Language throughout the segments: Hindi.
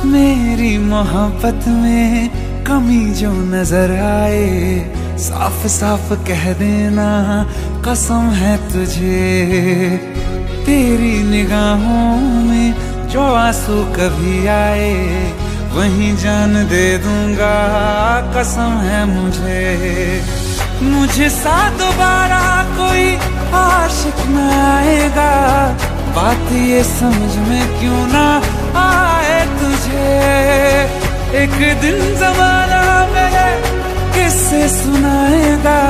मेरी मोहब्बत में कमी जो नजर आए, साफ साफ कह देना कसम है तुझे। तेरी निगाहों में जो आंसू कभी आए, वहीं जान दे दूंगा कसम है मुझे। मुझे सा दोबारा कोई आशिक न आएगा, बात ये समझ में क्यों ना आए तुझे। एक दिन जमाना मेरे किससे सुनाएगा,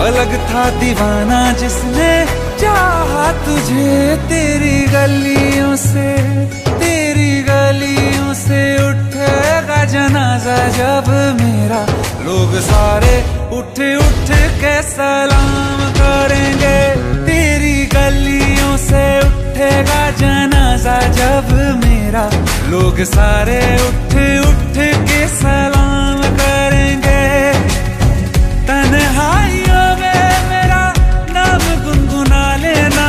अलग था दीवाना जिसने चाहा तुझे। तेरी गलियों से उठेगा जनाजा जब मेरा, लोग सारे उठ उठ के सलाम करेंगे। तेरी गलियों से उठेगा जनाजा जब मेरा, लोग सारे उठ उठ के सलाम करेंगे। तन्हाइयों में मेरा नाम गुनगुना लेना,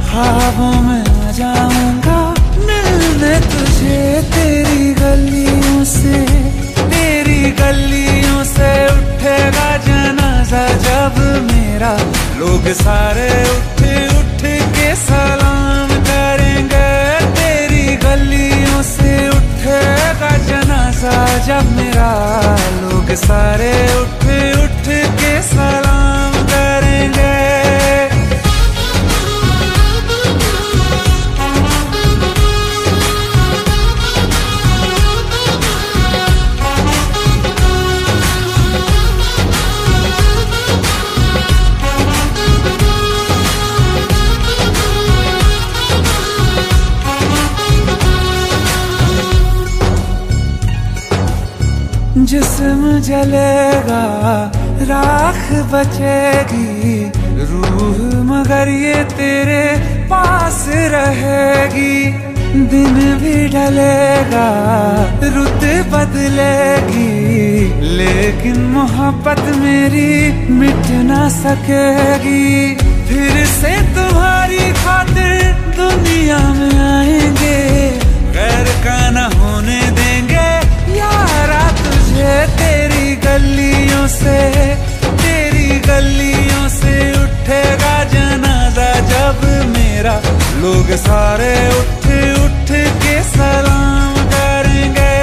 ख्वाबों में आ जाऊंगा मिलने तुझे। तेरी गलियों से उठेगा जनाजा जब मेरा, लोग सारे उठ उठ के सलाम करेंगे। तेरी गलियों से उठेगा जनाजा जब मेरा, लोग सारे उठ उठ के सलाम करेंगे। जिस्म जलेगा राख बचेगी, रूह मगर ये तेरे पास रहेगी। दिन भी ढलेगा रुत बदलेगी, लेकिन मोहब्बत मेरी मिट ना सकेगी। फिर से तुम्हारी खातिर दुनिया में आएंगे, गैर का न होने देंगे यारा तुझे। तेरी गलियों से उठेगा जनाजा जब मेरा, लोग सारे उठ उठ के सलाम करेंगे।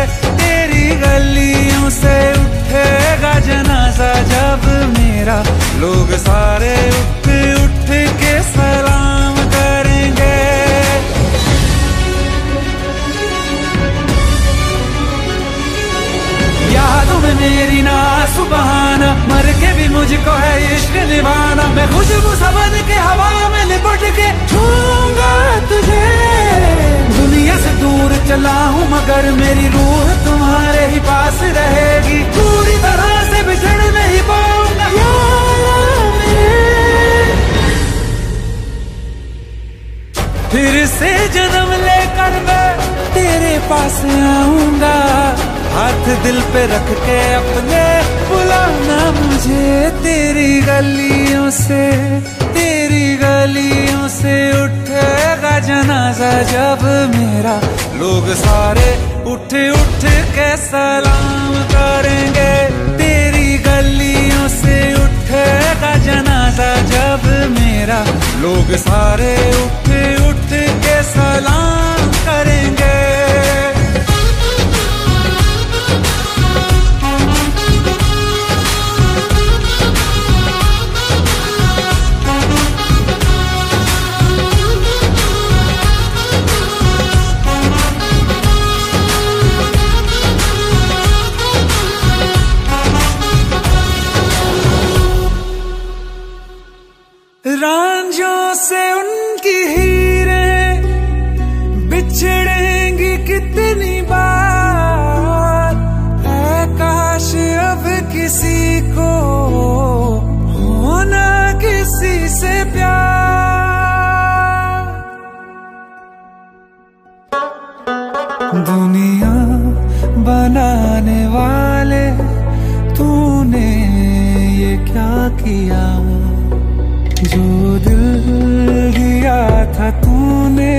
तेरी गलियों से उठेगा जनाजा जब मेरा, लोग सारे उठ उठ के सलाम करेंगे। यादों में मेरी ना सुबहाना, मर के भी मुझको है इश्क निभाना। मैं खुशबू सबन के हवा में लिपट के छूंगा तुझे। दुनिया से दूर चला हूँ मगर मेरी रूह तुम्हारे ही पास रहेगी। पूरी तरह से बिछड़ नहीं पाऊंगा यारा मेरे। फिर से जन्म लेकर मैं तेरे पास आऊंगा, हाथ दिल पे रख के अपने बुलाना मुझे। तेरी गलियों से उठेगा जनाजा जब मेरा, लोग सारे उठ उठ के सलाम करेंगे। तेरी गलियों से उठेगा जनाजा जब मेरा, लोग सारे उठ उठ के सलाम करेंगे। रांझों से उनकी हीरें बिछड़ेंगी कितनी बार, है काश अब किसी को होना किसी से प्यार। दुनिया बनाने वाले तूने ये क्या किया, जो दिल दिया था तूने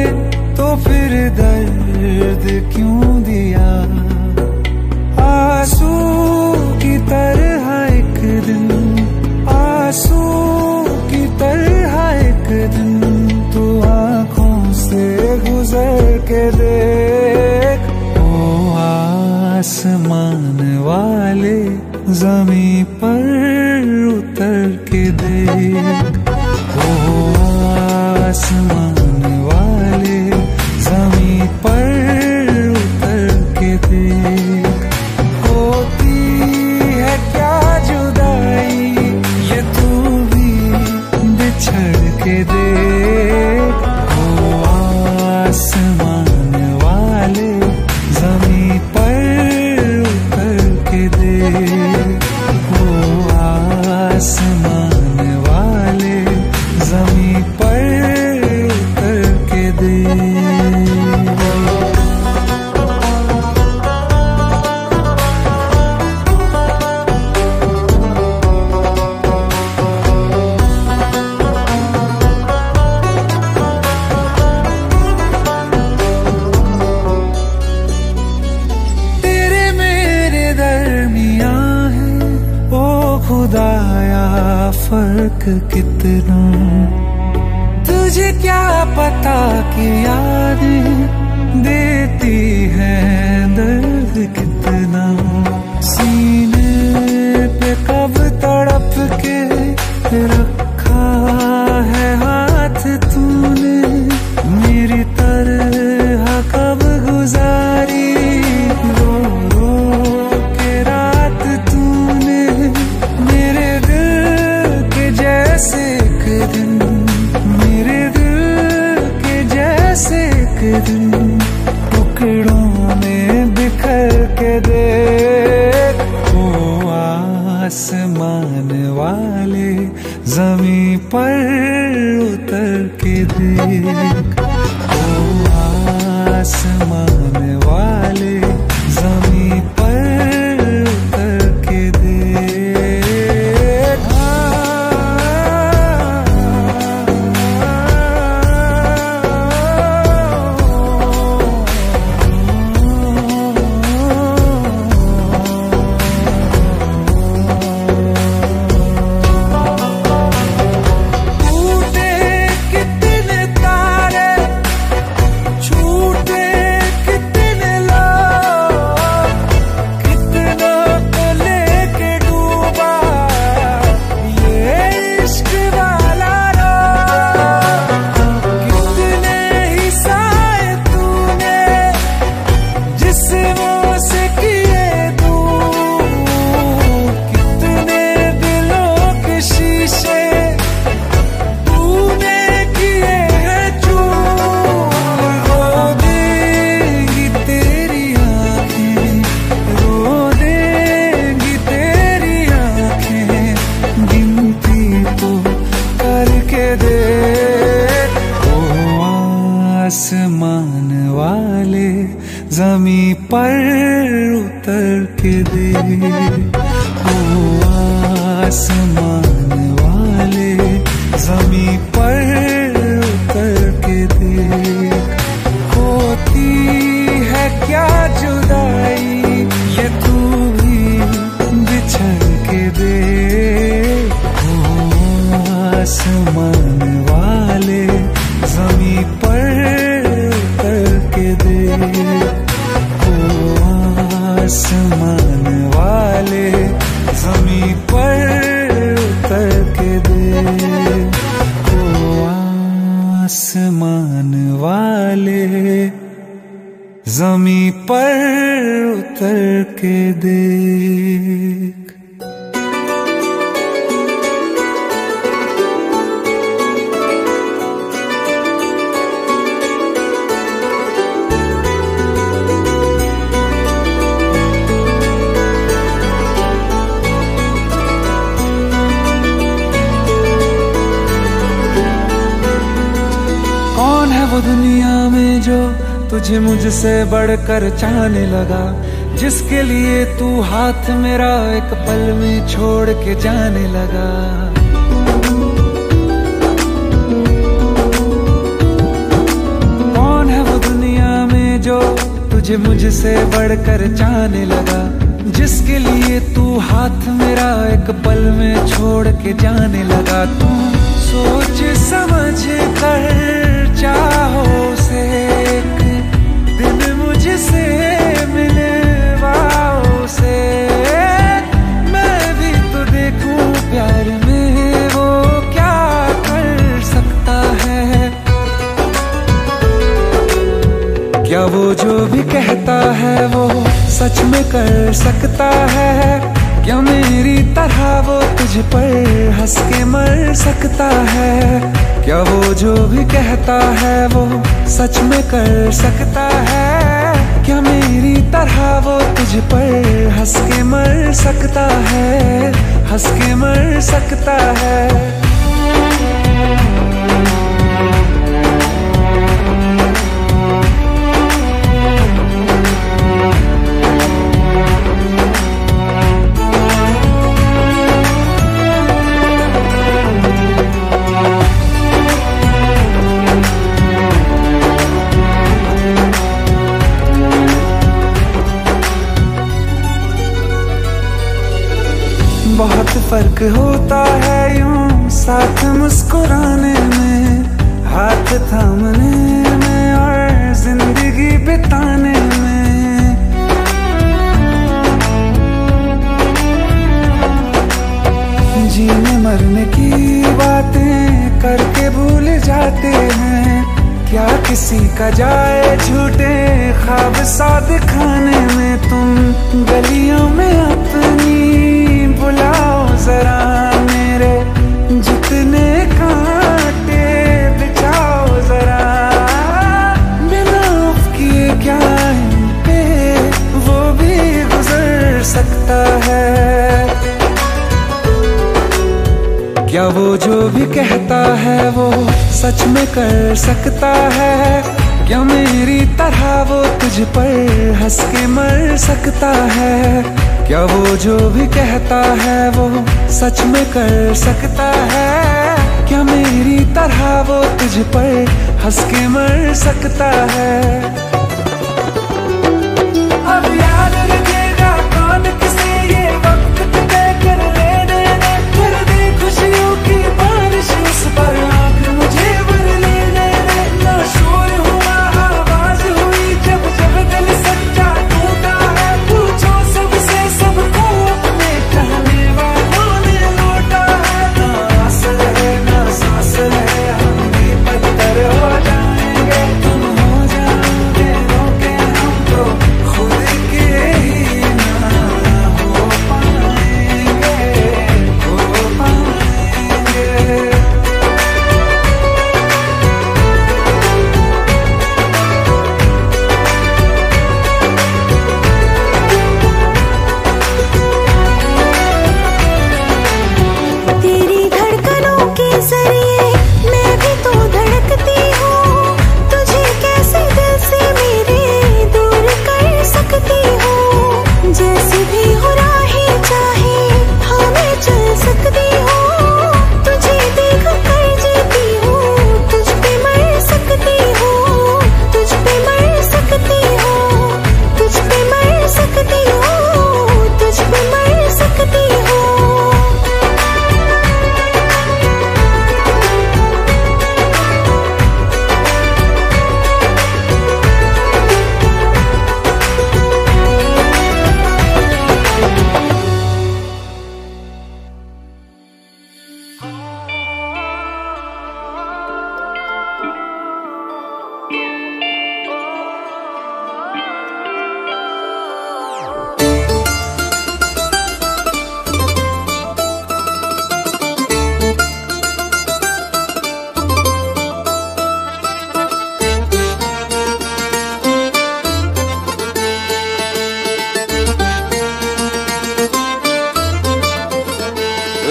तो फिर दर्द दर्द क्यों दिया। आंसू की तरह एक दिन, आंसू की तरह एक दिन तू आंखों से गुजर के देख। ओ आसमान वाले ज़मीं पर उतर के देख। ओ आसमान वाले ज़मीं पर उतर के देख। होती है क्या जुदाई ये तू भी बिछड़ के देख। ओ आसमान वाले ज़मीं पर उतर के देख। ओ आसमान वाले ज़मीं पर उतर के देख। खुदाया फर्क कितना, तुझे क्या पता कि यादें देती है दर्द कितना। सीने पे कब तड़प के रखा है हाथ तूने, मेरी तरह कब गुजारी रो रो के रात तूने। मेरे दिल के जैसे एक दिन, मेरे दिल के जैसे एक दिन टुकड़ों में बिखर के देख। ओ आसमान वाले ज़मीं पर उतर के देख। ओ आसमान वाले ज़मीं पर उतर के देख। आसमान वाले ज़मीं पर उतर के देख। ओ आसमान वाले ज़मीं पर उतर के देख। होती है क्या जुदाई ये तू भी बिछड़ के देख। ओ आसमान वाले ज़मीं पर उतर के देख। ओ आसमान वाले ज़मीं पर उतर के देख। ओ आसमान वाले ज़मीं पर उतर के देख। कौन है वो दुनिया में जो तुझे मुझसे बढ़कर चाहने लगा, जिसके लिए तू हाथ मेरा एक पल में छोड़ के जाने लगा। कौन है वो दुनिया में जो तुझे मुझसे बढ़कर चाहने लगा, जिसके लिए तू हाथ मेरा एक पल में छोड़ के जाने लगा। तू सोच समझ कर चाहो से एक दिन मुझसे मिलवाओ से, मैं भी तो देखूं प्यार में वो क्या कर सकता है। क्या वो जो भी कहता है वो सच में कर सकता है? क्या मेरी तरह वो तुझ पर हंस के मर सकता है? क्या वो जो भी कहता है वो सच में कर सकता है? क्या मेरी तरह वो तुझ पर हंस के मर सकता है? हंस के मर सकता है? बहुत फर्क होता है यूं साथ मुस्कुराने में, हाथ थामने में और जिंदगी बिताने में। जीने मरने की बातें करके भूल जाते हैं, क्या किसी का जाए झूठे ख्वाब सा दिखाने में। तुम गलियों में अपनी बुलाओ जरा मेरे जितने कांटे बिछाओ जरा, बिना उफ किए क्या इन पे वो भी गुजर सकता है। क्या वो जो भी कहता है वो सच में कर सकता है? क्या मेरी तरह वो तुझ पर हंस के मर सकता है? क्या वो जो भी कहता है वो सच में कर सकता है? क्या मेरी तरह वो तुझ पर हंस के मर सकता है? अब याद रखेगा कौन किसे ये वक्त तय कर लेने दे, कर दे खुशियों की बारिश उस पर आँख मुझे भर लेने दे। ना शोर हुआ आवाज हुई जब जब दिल सच्चा टूटा है, पूछो सबसे सबको अपने कहने वालों ने लौटा है। ना आस रहे ना सांस रहे हम भी पत्थर हो जाएंगे, तुम हो जाओगे रोके हम तो खुद के ही ना हो पाएंगे, हो पाएंगे। तेरी धड़कनों के जरिए मैं भी तो धड़कती हूँ, तुझे कैसे दिल से मेरे दूर कर सकती हूँ। जैसी भी हो राहें चाहे हाँ मैं चल सकती हूँ, तुझे देख कर जीती हूँ, तुझ पे मर सकती हूँ, तुझ पे मर सकती हूँ, तुझ पे मर सकती हूँ, तुझ पे मर सकती हूँ।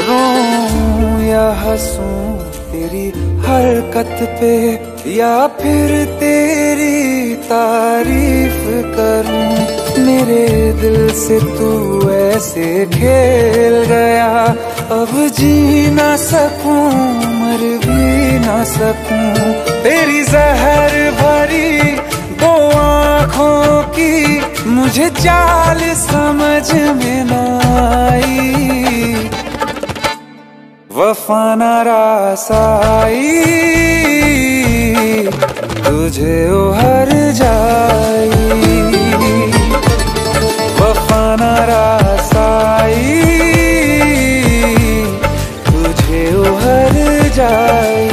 रोऊं या हंसूं तेरी हरकत पे, या फिर तेरी तारीफ करूं। मेरे दिल से तू ऐसे खेल गया, अब जी ना सकूं मर भी ना सकूं। तेरी जहर भरी दो आँख आँखों की मुझे चाल समझ में न आई, वफा न रास आई, तुझे उहर जाई, वफा न रास आई, तुझे उहर जाई।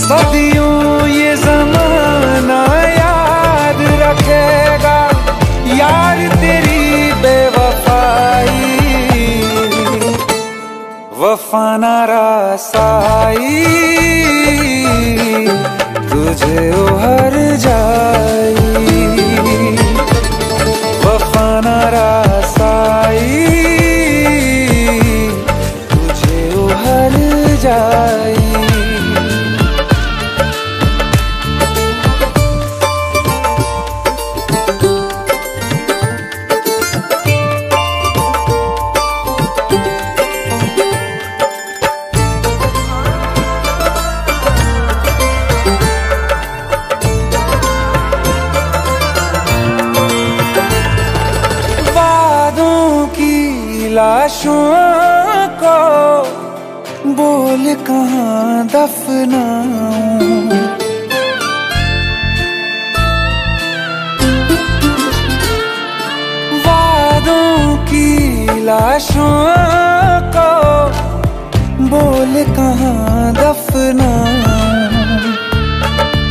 सदियों ये ज़माना याद रखेगा यार तेरी बेवफाई, वफा न रास आई, तुझे उहर जाई, वफा न रास आई, तुझे उहर जाई। लाशों को बोल कहाँ दफनाऊं, वादों की लाशों को बोल कहाँ दफनाऊं,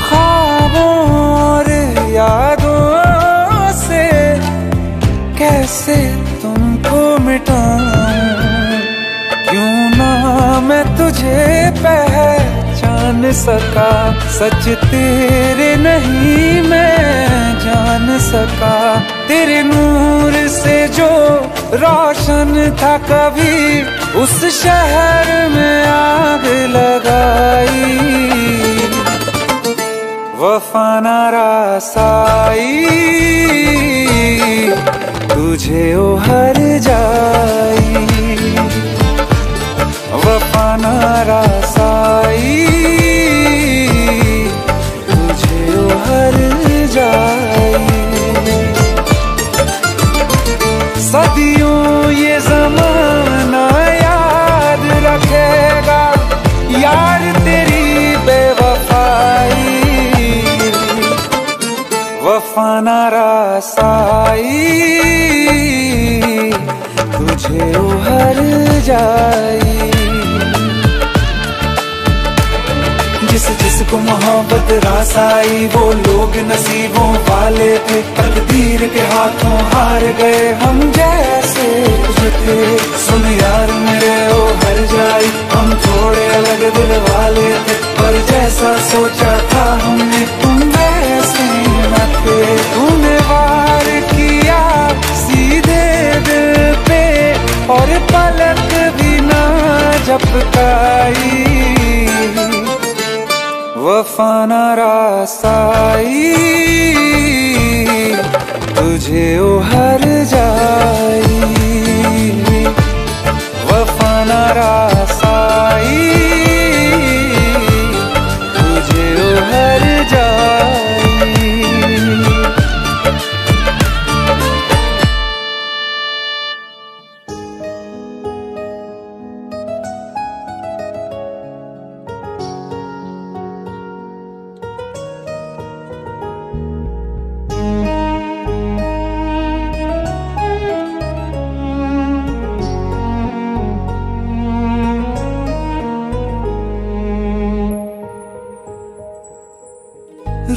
ख्वाबों और यादों से कैसे तुमको मिटाऊं, क्यों ना मैं तुझे पहचान सका, सच तेरे नहीं मैं जान सका, तेरे नूर से जो रोशन था कभी उस शहर में आग लगाई, वफा न रास आई, तुझे उहर जाई, वफा न रास आई, तुझे उहर जाई। सदियों ये ज़माना याद रखेगा यार तेरी बेवफाई, वफा न रास आई, तुझे उहर जाई। जिसको मोहब्बत रास आई वो लोग नसीबों वाले थे, तकदीर के हाथों हार गए हम जैसे थे। सुन यार मेरे ओ हर जाई, हम थोड़े अलग दिल वाले थे, पर जैसा सोचा था हमने तुम वैसे न थे। तूने वार किया सीधे दिल पे और पलक भी ना झपकाई, वफा न रास आई, तुझे उहर जाई, वफा न रास आई, तुझे उहर जाई।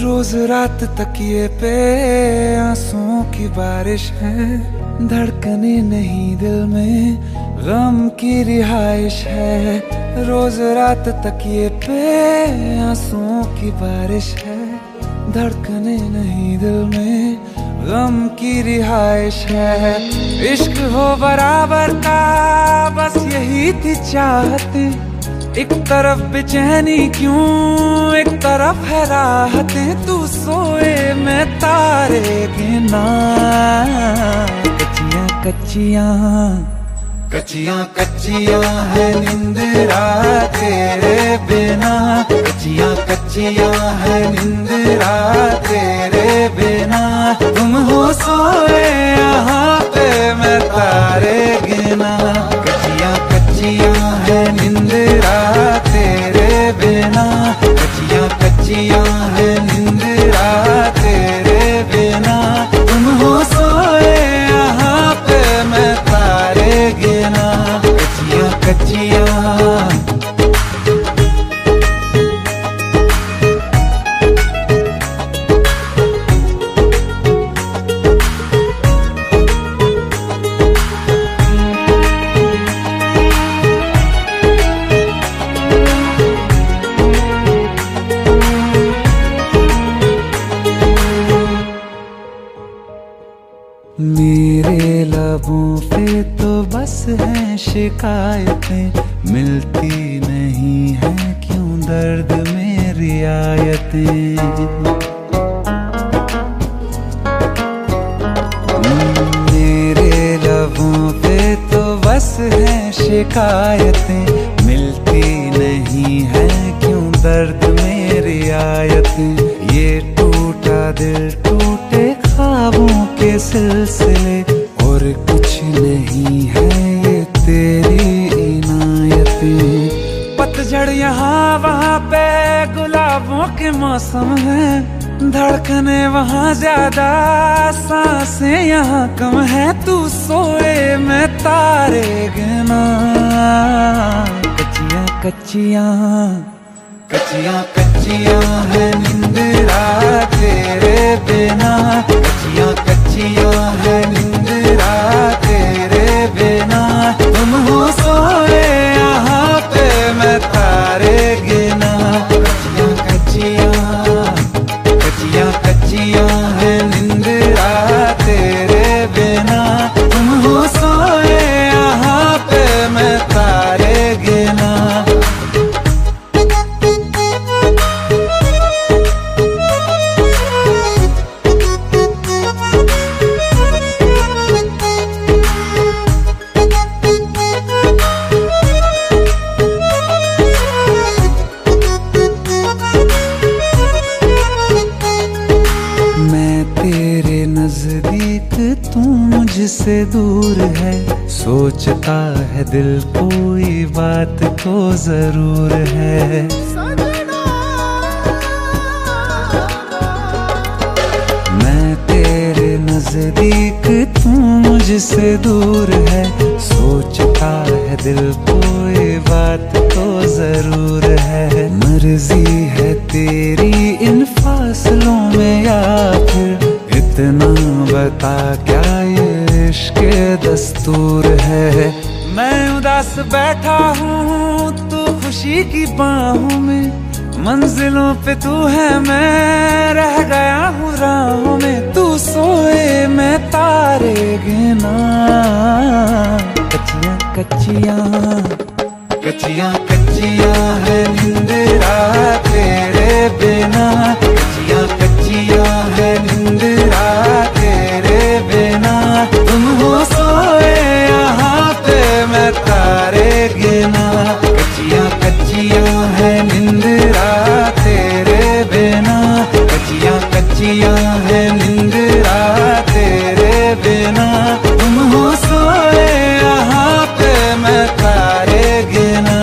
रोज रात तकिए पे आंसुओं की बारिश है, धड़कने नहीं दिल में गम की रिहाइश है। रोज रात तकिए पे आंसुओं की बारिश है, धड़कने नहीं दिल में गम की रिहाइश है। इश्क हो बराबर का बस यही थी चाहत, एक तरफ बेचैनी क्यों एक तरफ है राहतें, तू सोए मैं तारे गिना। कच्चियां कच्चियां कच्चियां कच्चियां है निंदरा तेरे बिना, कच्चियां कच्चियां है निंदरा तेरे बिना। तुम हो सोए यहाँ पे मैं तारे गिना। कच्चियां कच्चियां है निंदरा तेरे बिना। कच्चियां कच्चियां है निंदरा तेरे बिना। तुम हो सोए यहाँ पे मैं तारे गिना। कच्चियां कच्चियां मेरे लबों पे तो बस हैं शिकायतें, मिलती नहीं है क्यों दर्द में रियायतें। मेरे लबों पे तो बस हैं शिकायतें, मिलती नहीं है क्यों दर्द में रियायतें। ये टूटा दिल टूटे ख्वाबों के सिलसिले, और कुछ नहीं है ये तेरी इनायतें। पतझड़ यहाँ वहाँ पे गुलाबों के मौसम है, धड़कने वहाँ ज्यादा सांसें यहाँ कम है। तू सोए मैं तारे गिना। कच्चियां कच्चियां कच्चियां कच्चियां है निंदरा तेरे बिना। कच्चियां कच्चियां है निंदरा तेरे बिना। तुम हो सोए यहाँ पे मैं तारे गिना। कच्चियां कच्चियां कच्चियां कच्चियां है निंदरा तेरे बिना। तुम हो सोए यहाँ पे मैं तारे गिना। तू मुझसे दूर है, सोचता है दिल कोई बात तो जरूर है। मैं तेरे नजदीक तू मुझसे दूर है, सोचता है दिल कोई बात तो जरूर है। मर्जी है तेरी इन फासलों में या फिर इतना बता क्या ये इश्क दस्तूर है। मैं उदास बैठा हूँ तू खुशी की बाहों में, मंजिलों पे तू है मैं रह गया हूँ राहों में। तू सोए मैं तारे गिना। कच्चियां कच्चियां कच्चियां कच्चियां है निंदरा तेरे बिना। कच्चियां कच्चियां है निंदरा तेरे बिना। तुम हो सोए यहाँ पे मैं तारे गिना। कच्चियां कच्चियां है निंदरा तेरे बिना। कच्चियां कच्चियां है निंदरा तेरे बिना। तुम हो सोए यहाँ पे मैं तारे गिना।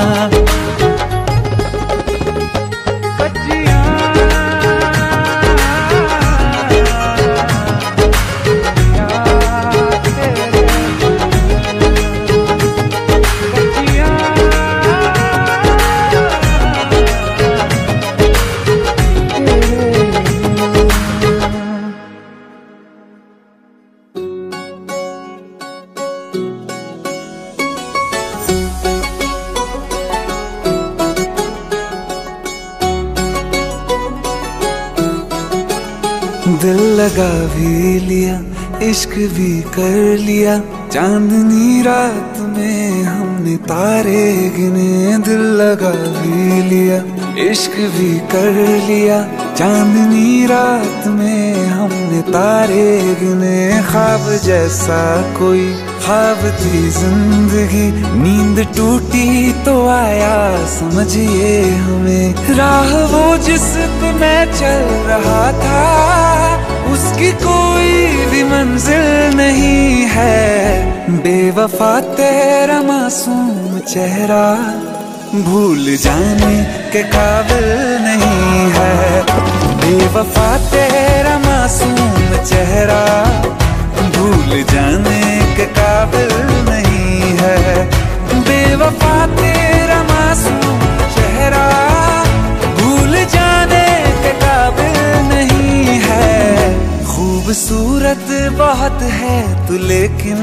दिल लगा भी लिया, इश्क भी कर लिया, चांदनी रात में हमने तारे गिने। दिल लगा भी लिया, इश्क भी कर लिया, चांदनी रात में हमने तारे गिने, ख्वाब जैसा कोई ख्वाब थी जिंदगी। नींद टूटी तो आया समझिए हमें, राह वो जिस पे मैं चल रहा था उसकी कोई भी मंजिल नहीं है। बेवफा तेरा मासूम चेहरा भूल जाने के काबिल नहीं है। बेवफा तेरा मासूम चेहरा भूल जाने के काबिल नहीं है। बेवफा तेरा मासूम चेहरा भूल जाने के काबिल नहीं है। खूबसूरत बहुत है तू लेकिन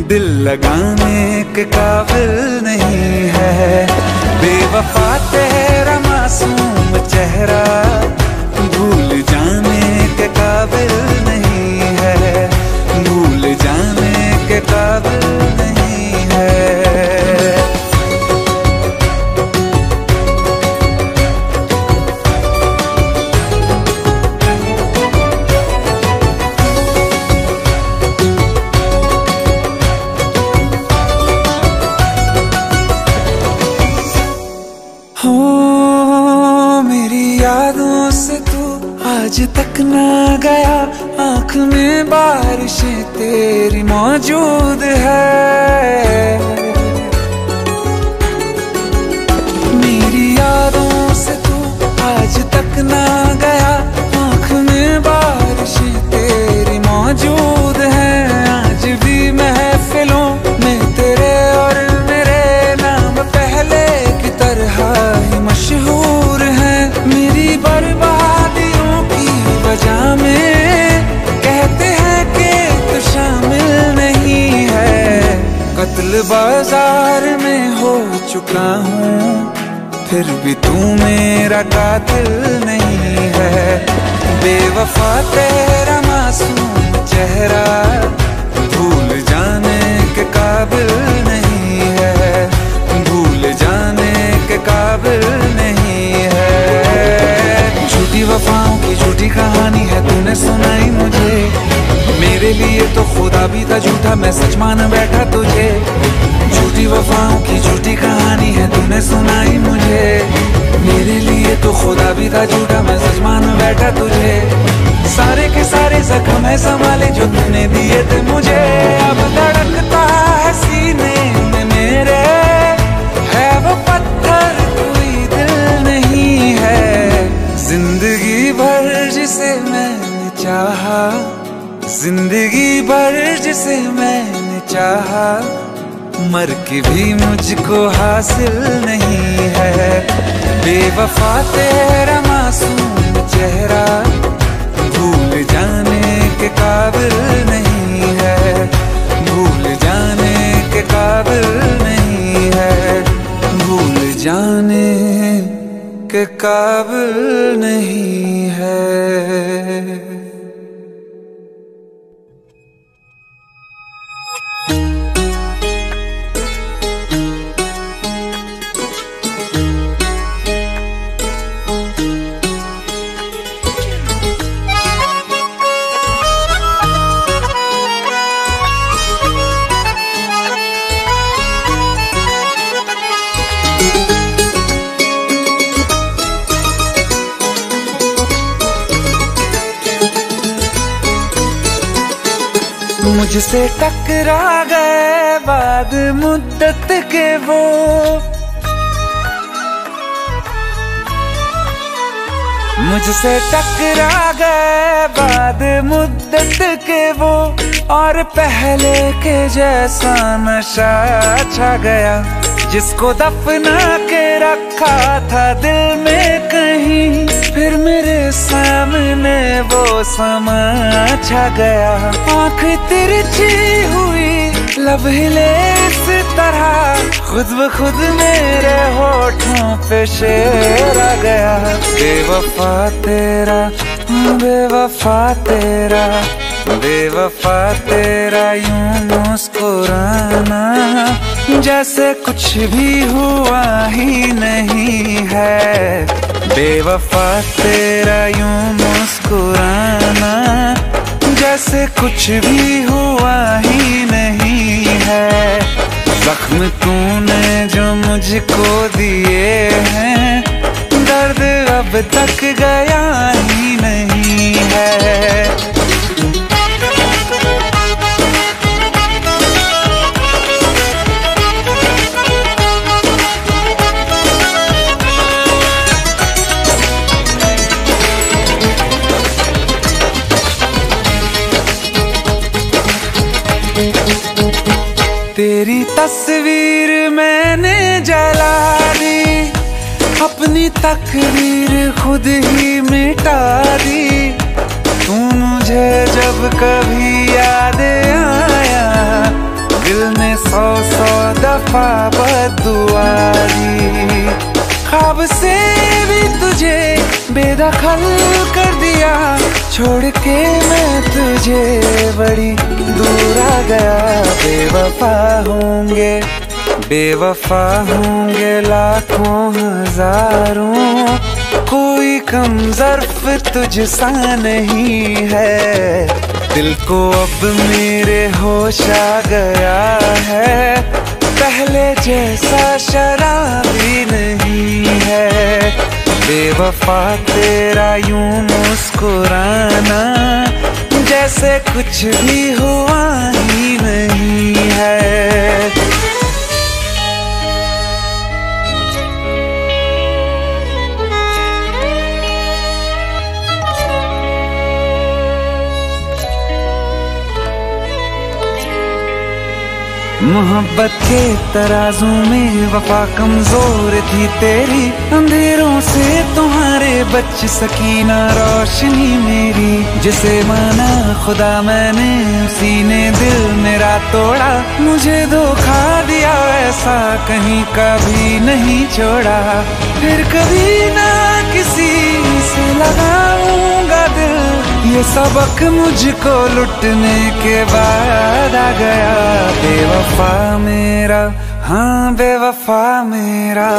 दिल लगाने के काबिल नहीं है। बेवफा तेरा मासूम चेहरा भूल जाने के काबिल नहीं है। भूल जाने के काबिल नहीं है। मेरी यादों से तू आज तक ना गया, आँख में बारिशें तेरी मौजूद है। मेरी यादों से तू आज तक ना गया, आँख में बारिशें तेरी मौजूद है। आज भी महफिलों में तेरे और मेरे नाम पहले की तरह ही मशहूर है। मेरी बर्बादियों की वजह में कहते हैं कि तू शामिल नहीं है। कत्ल बाजार में हो चुका हूँ फिर भी तू मेरा कातिल नहीं है। बेवफा तेरा मासूम चेहरा भूल जाने के काबिल नहीं है। भूल जाने के काबिल नहीं है। झूठी वफाओं की झूठी कहानी है तूने सुनाई मुझे, मेरे लिए तो खुदा भी था झूठा, मैं सच मान बैठा तुझे। झूठी वफाओं की झूठी कहानी है तूने सुनाई मुझे, मेरे लिए तो खुदा भी था झूठा, मैं सच मान बैठा तुझे। सारे के सारे जख्म है संभाले जो तूने दिए थे मुझे, अब धड़कता है सीने में मेरे, है वो पत्थर कोई दिल नहीं है। जिंदगी भर जिसे मैंने चाहा, जिंदगी भर जिसे मैंने चाहा, मर के भी मुझको हासिल नहीं है। बेवफा तेरा मासूम चेहरा भूल जाने के काबिल नहीं है। भूल जाने के काबिल नहीं है। भूल जाने के काबिल नहीं है। मुझसे टकरा गए बाद मुद्दत के वो, मुझसे टकरा गए बाद मुद्दत के वो, और पहले के जैसा नशा छा गया। जिसको दफना के रखा था दिल में कहीं, फिर मेरे सामने वो समा छा गया। आँख तिरछी हुई लब हिले इस तरह, खुद ब खुद मेरे होठों पे शेर आ गया। बेवफा तेरा, बेवफा तेरा, बेवफा तेरा यूं मुस्कुराना, जैसे कुछ भी हुआ ही नहीं है। बेवफा तेरा यूं मुस्कुराना, जैसे कुछ भी हुआ ही नहीं है। जख्म तूने जो मुझको दिए हैं, दर्द अब तक गया ही नहीं है। तेरी तस्वीर मैंने जला दी, अपनी तकदीर खुद ही मिटा दी। तू मुझे जब कभी याद आया, दिल ने 100 दफा बद्दुआ दी। ख्वाब से भी तुझे बेदखल कर दिया, छोड़ के मैं तुझे बड़ी दूर आ गया। बेवफा होंगे लाखों हजारों, कोई कम ज़र्फ तुझसा नहीं है। दिल को अब मेरे होश आ गया है, पहले जैसा शराबी नहीं है। बेवफा तेरा यूं मुस्कुराना, जैसे कुछ भी हुआ ही नहीं है। मोहब्बत के तराजू में वफा कमजोर थी तेरी, अंधेरों से तुम्हारे बच सकी ना रोशनी मेरी। जिसे माना खुदा मैंने, उसी ने दिल मेरा तोड़ा। मुझे धोखा दिया ऐसा कहीं कभी नहीं छोड़ा। फिर कभी ना किसी से लगाऊंगा दिल, ये सबक मुझको लुटने के बाद आ गया। बेवफा मेरा, हाँ बेवफा मेरा,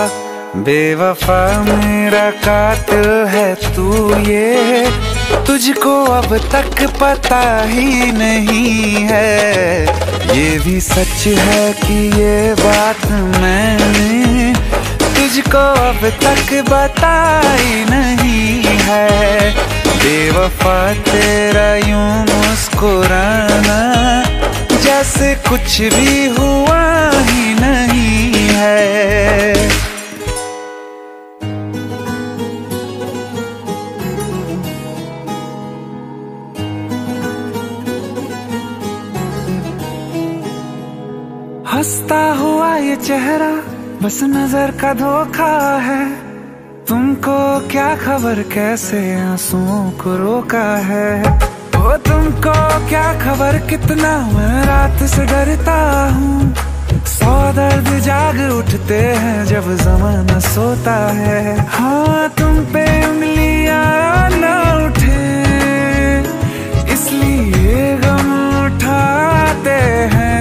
बेवफा मेरा कातिल है तू, ये तुझको अब तक पता ही नहीं है। ये भी सच है कि ये बात मैंने तुझको अब तक बताई नहीं है। बेवफा तेरा यूं मुस्कुराना, जैसे कुछ भी हुआ ही नहीं है। हंसता हुआ ये चेहरा बस नजर का धोखा है। तुमको क्या खबर कैसे आंसुओं को रोका है। ओ तुमको क्या खबर कितना मैं रात से डरता हूँ। 100 दर्द जाग उठते हैं जब ज़माना सोता है। हाँ तुम पे उंगलियां न उठे, इसलिए गम उठाते हैं।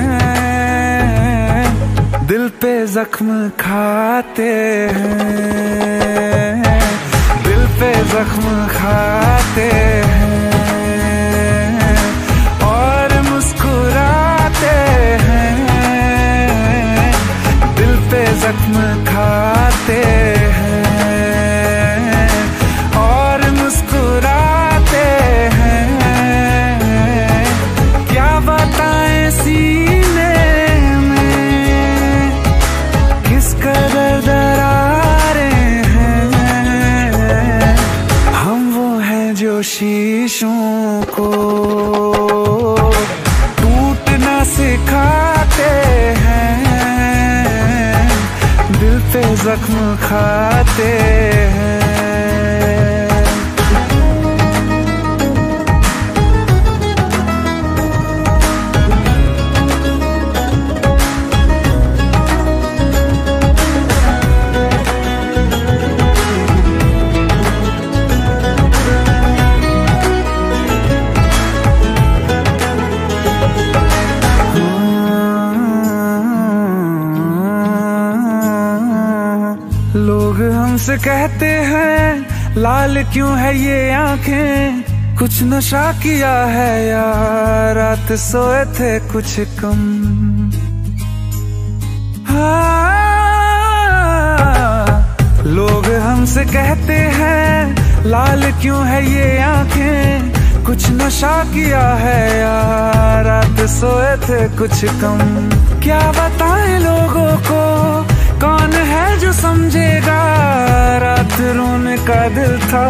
दिल पे जख्म खाते हैं, दिल पे जख्म खाते हैं और मुस्कुराते हैं। दिल पे जख्म खाते हैं और मुस्कुराते हैं। क्या बताएं सीने में किस कदर दरारें हैं। हम वो हैं जो शीशों को टूटना सिखाते हैं, दिल पे जख्म खाते हैं। लोग हमसे कहते हैं लाल क्यों है ये आंखें, कुछ नशा किया है या रात सोए थे कुछ कम। हाँ, लोग हमसे कहते हैं लाल क्यों है ये आंखें, कुछ नशा किया है या रात सोए थे कुछ कम। क्या बताएं लोगों को कौन है जो समझेगा, रात रोने का दिल था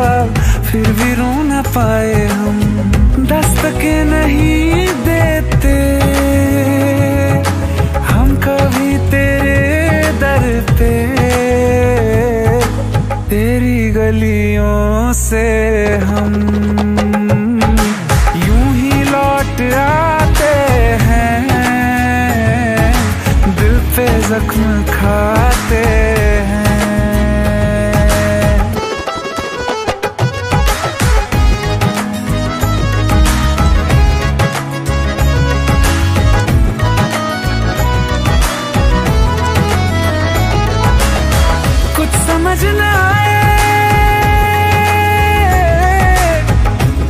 फिर भी रो न पाए हम। दस्तकें नहीं देते हम कभी तेरे दर पे, तेरी गलियों से हम यूं ही लौट आते हैं, दिल पे जख्म खाते हैं। कुछ समझ न आए,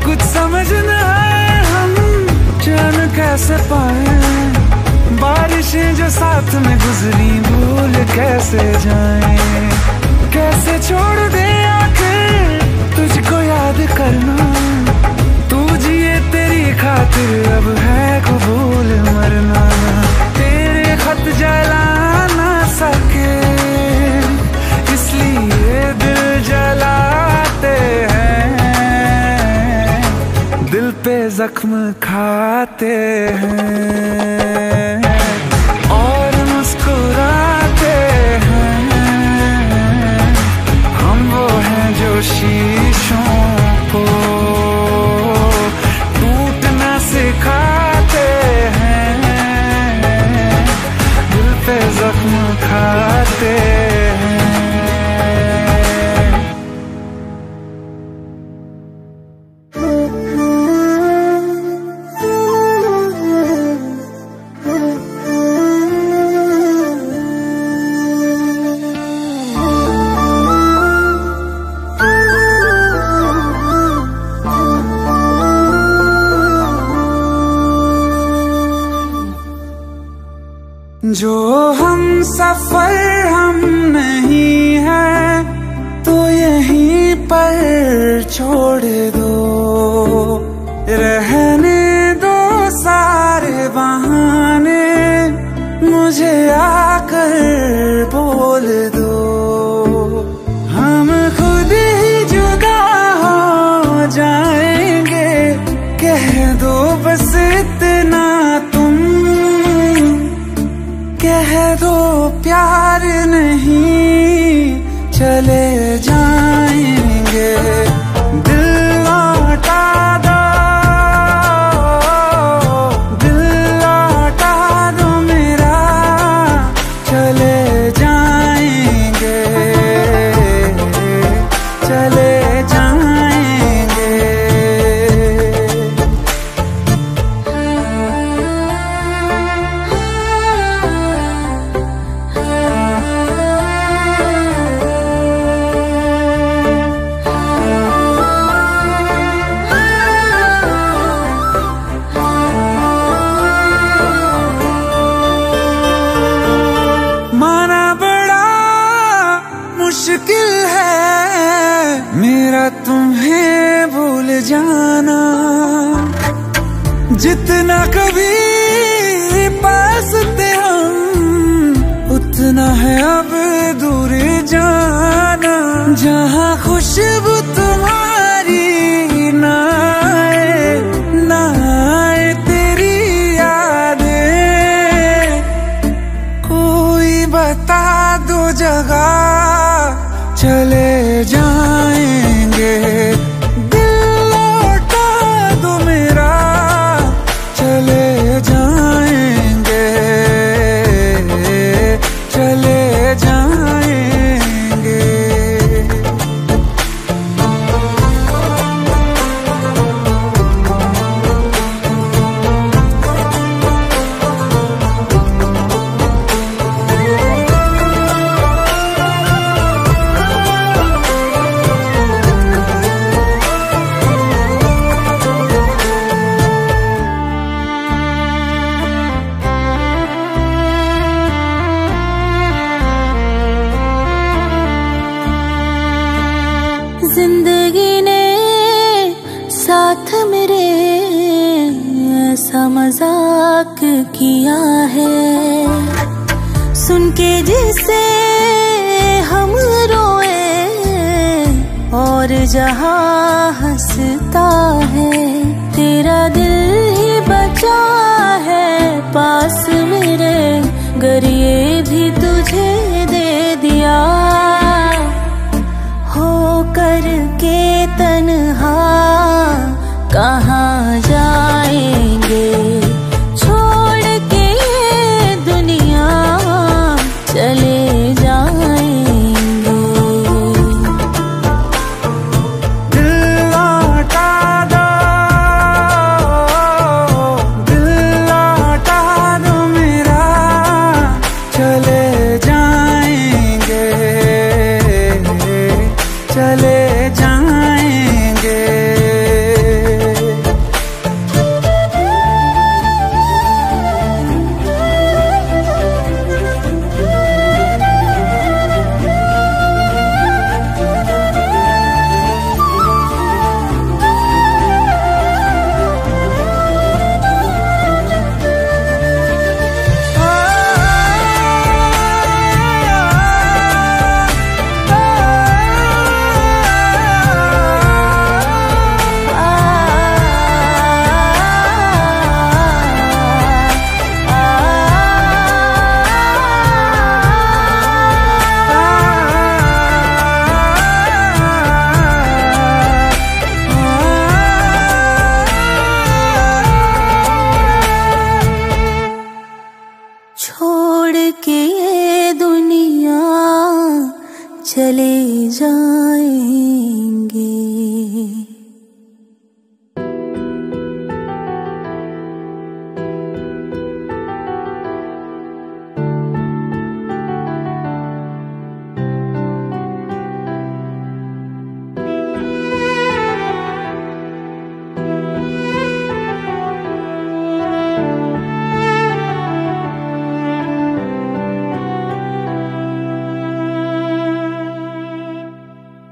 कुछ समझ न आए हम जान कैसे पाए, बारिशें जो साथ में गुजरी भूल कैसे जाएं। कैसे छोड़ दे आखिर तुझको याद करना, तू जिए तेरी खातिर अब है कबूल मरना। तेरे खत जला ना सके इसलिए दिल जलाते हैं, दिल पे जख्म खाते हैं और मुस्कुराते हैं। हम वो हैं जो शीशों को टूटना सिखाते हैं, दिल पे जख्म खाते हैं। जो हम सफर हम नहीं है तो यहीं पर छोड़ दो, रहने दो सारे बहाने, मुझे आकर बोल दो। हम खुद ही जुदा हो जाएंगे, कह दो बस इतना तुम, कह दो प्यार नहीं चले जाएंगे। दिल लौटा दो, दिल लौटा दो मेरा, चले जाएंगे, चले जाएंगे। माना बड़ा मुश्किल है मेरा तुम्हें भूल जाना, जितना कभी पास थे हम उतना है अब दूर जाना। जहाँ खुशबू तुम्हारी ना आए, ना आए तेरी यादें, कोई बता दो जगह चले जाएंगे। दिल लौटा दो मेरा, चले जाएंगे, चले जाएंगे। मजाक किया है, सुन के जिसे हम रोए और जहां हंसता है। तेरा दिल ही बचा है पास मेरे, गर ये भी तुझे दे दिया। हो करके तन्हा कहाँ जाएंगे, छोड़ के ये दुनिया चले जाएंगे। दिल लौटा दो, दिल लौटा दो मेरा, चले जाएंगे, चले जाएंगे। छोड़ के ये दुनिया चले जाएंगे।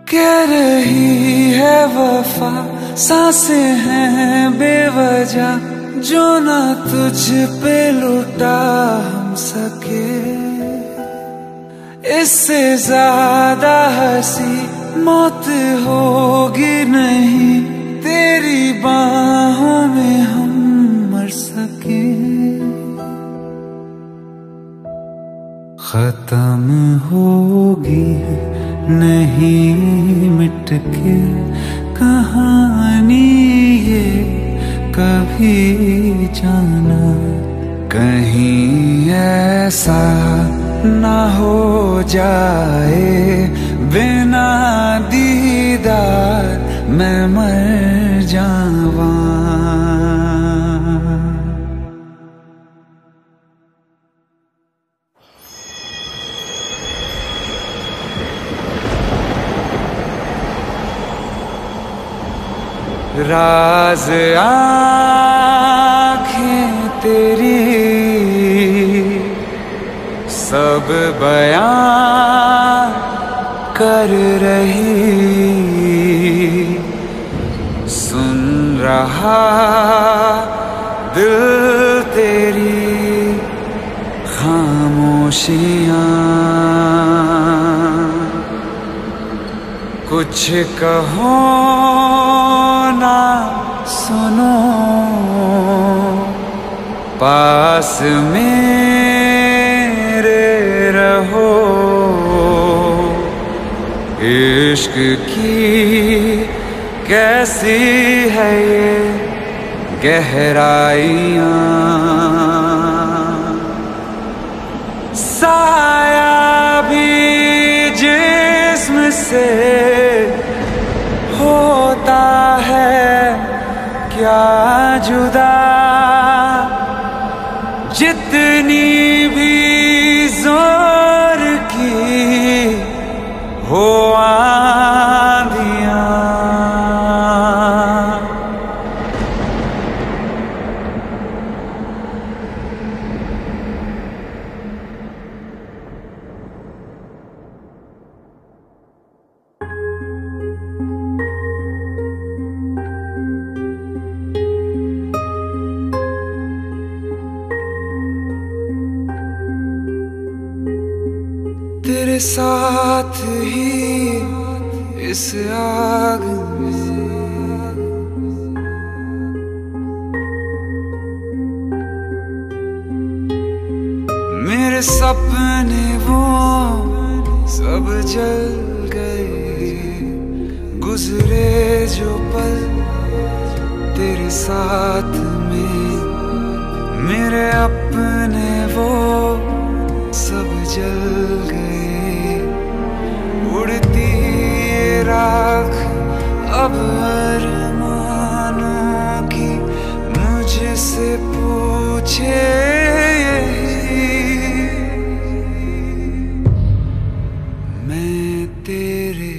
कह रही है वफा, सांसें हैं बेवजह, जो ना तुझ पे लुटा हम सके। इससे ज्यादा हंसी मौत होगी नहीं, तेरी बाहों में हम मर सके। खत्म होगी नहीं मिट के कहानी ये कभी जाना, कहीं ऐसा ना हो जाए बिना दीदार मैं मर जावा। राज आँखें तेरी सब बयां कर रही, सुन रहा दिल तेरी खामोशियां। कुछ कहो ना सुनो, पास मेरे रहो। इश्क की कैसी है ये गहराइयाँ, साया भी जिस्म से होता है क्या जुदा, जितनी भी जोर की हो आंधियाँ। तेरे साथ ही इस आग में मेरे सपने वो सब जल गए, गुजरे जो पल तेरे साथ में, मेरे अपने वो सब जल गए। उड़ती राख अब अरमानों की मुझसे पूछे तेरे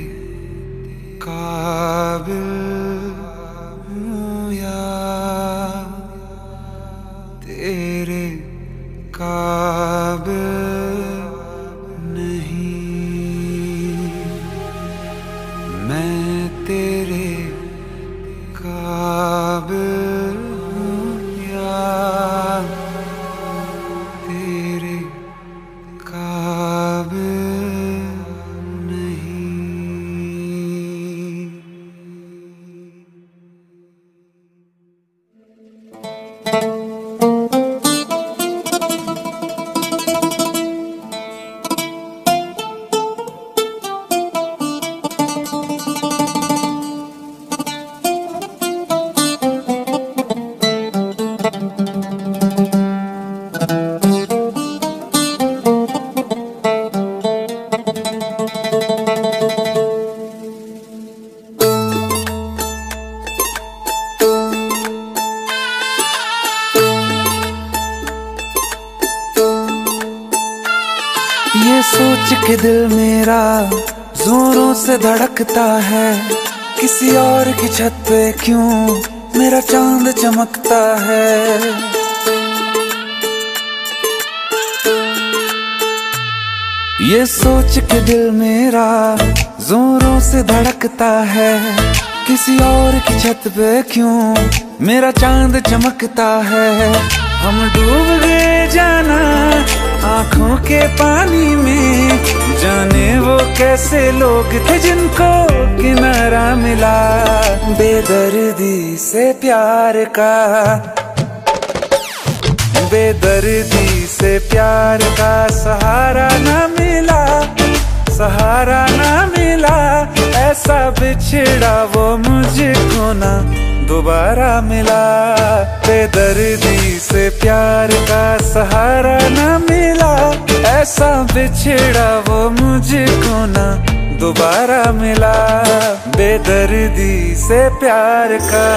काबिल हूँ या तेरे काबिल नहीं, मैं तेरे काबिल हूँ या तेरे काबिल। ये सोच के दिल मेरा जोरों से धड़कता है, किसी और की छत पे क्यों मेरा चांद चमकता है। ये सोच के दिल मेरा जोरों से धड़कता है, किसी और की छत पे क्यों मेरा चांद चमकता है। हम डूब गए जाना आंखों के पानी में, जाने वो कैसे लोग थे जिनको किनारा मिला। बेदर्दी से प्यार का, बेदर्दी से प्यार का सहारा ना मिला, सहारा ना मिला। ऐसा बिछड़ा वो मुझको ना दोबारा मिला। बेदर्दी से प्यार का सहारा ना मिला, ऐसा बिछड़ा वो मुझको ना दोबारा मिला। बेदर्दी से प्यार का।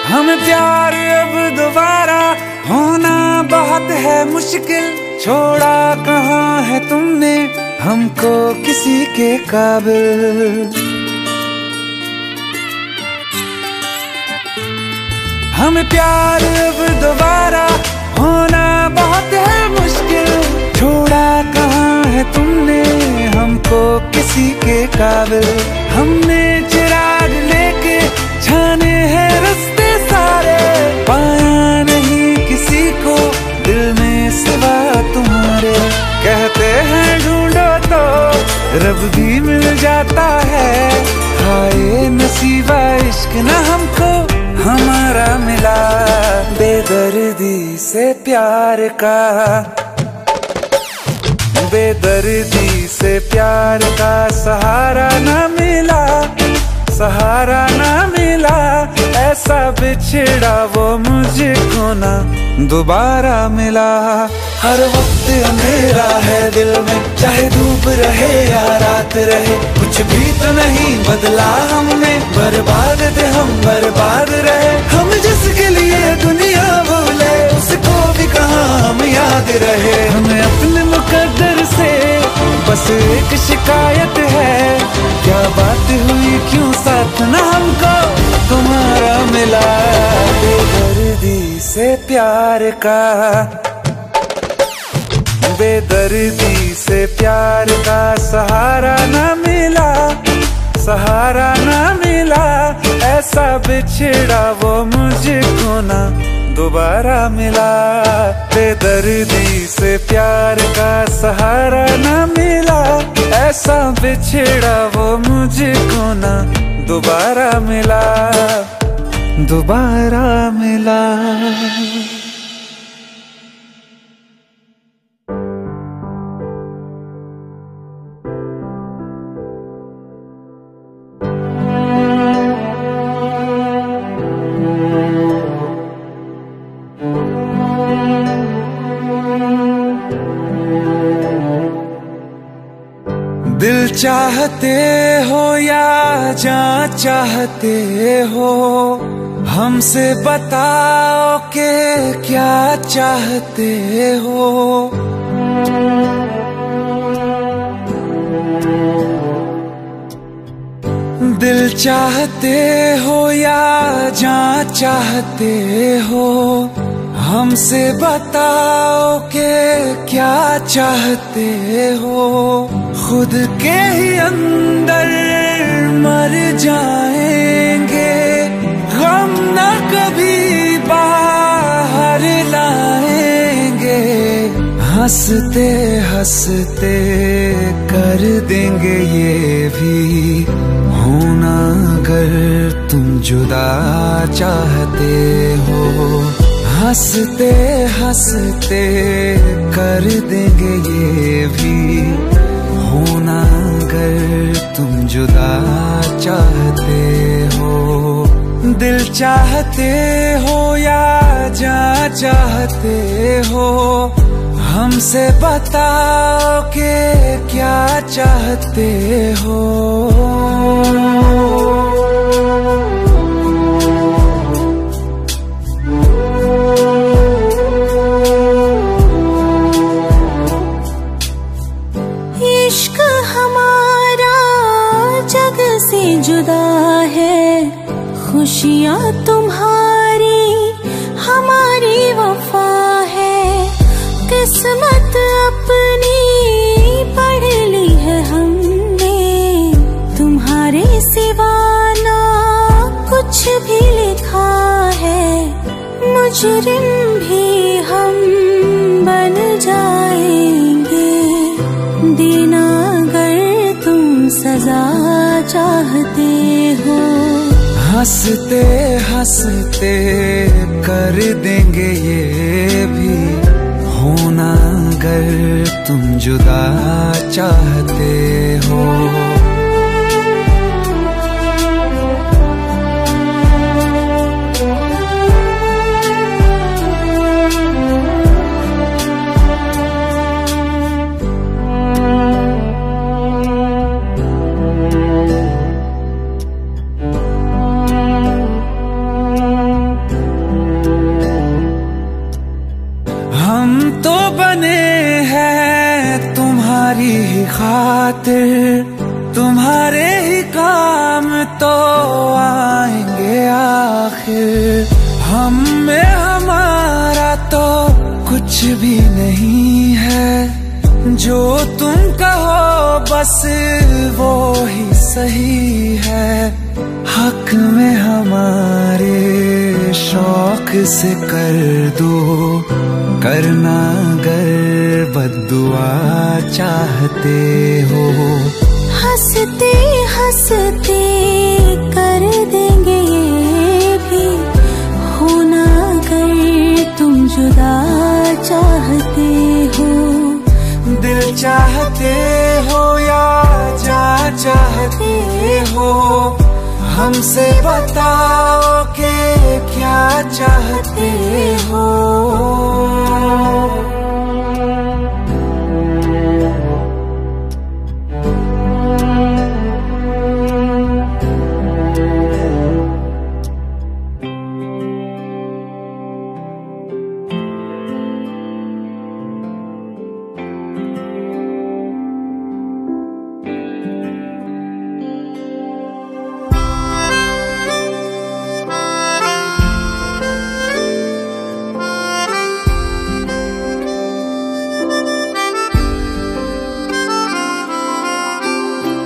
हमें प्यार अब दोबारा होना बहुत है मुश्किल, छोड़ा कहाँ है तुमने हमको किसी के काबिल। हमें प्यार अब दोबारा होना बहुत है मुश्किल, छोड़ा कहाँ है तुमने हमको किसी के काबिल। हमने चिराग लेके छाने हैं रास्ते सारे, पाया नहीं किसी को दिल में सिवा तुम्हारे। कहते हैं ढूंढो तो रब भी मिल जाता है, हाय नसीबा इश्क न हमको हमारा मिला। बेदर्दी से प्यार का, बेदर्दी से प्यार का सहारा न मिला, सहारा ना मिला। ऐसा बिछड़ा वो मुझको ना दोबारा मिला। हर वक्त अंधेरा है दिल में, चाहे धूप रहे या रात रहे, कुछ भी तो नहीं बदला हमने। बर्बाद थे हम, बर्बाद रहे हम, जिसके लिए दुनिया भूले उसको भी कहाँ हम याद रहे। हमें अपने मुकद्दर से बस एक शिकायत है, क्या बात हुई क्यों साथ ना हमको प्यार का, बेदर्दी से प्यार का सहारा न मिला, सहारा न मिला। ऐसा बिछड़ा वो मुझको ना दोबारा मिला, बेदर्दी से प्यार का सहारा न मिला। ऐसा बिछड़ा वो मुझको ना दोबारा मिला, दोबारा मिला। दिल चाहते हो या जान चाहते हो, हमसे बताओ के क्या चाहते हो। दिल चाहते हो या जान चाहते हो, हमसे बताओ के क्या चाहते हो। खुद के ही अंदर मर जाएंगे, गम न कभी बाहर लाएंगे। हंसते हंसते कर देंगे ये भी होना, अगर तुम जुदा चाहते हो। हंसते हंसते कर देंगे ये भी होना, अगर तुम जुदा चाहते हो। दिल चाहते हो या जान चाहते हो, हमसे बताओ के क्या चाहते हो। इश्क हमारा जग से जुदा है, खुशियाँ तुम्हारी हमारी वफा है। किस्मत अपनी पढ़ ली है हमने, तुम्हारे सिवा ना कुछ भी लिखा है। मुजरिम भी हम बन जाएंगे, देना अगर तुम सजा चाहते हो। हंसते हंसते कर देंगे ये भी होना, अगर तुम जुदा चाहते हो। हम तो बने हैं तुम्हारी ही खातिर, तुम्हारे ही काम तो आएंगे आखिर। हम में हमारा तो कुछ भी नहीं है, जो तुम कहो बस वो ही सही है। हक में हमारे शौक से कर दो, करना अगर बद्दुआ चाहते हो। हंसते हंसते कर देंगे ये भी होना, अगर तुम जुदा चाहते हो। दिल चाहते हो या जान चाहते हो, हमसे बताओ के क्या चाहते हो।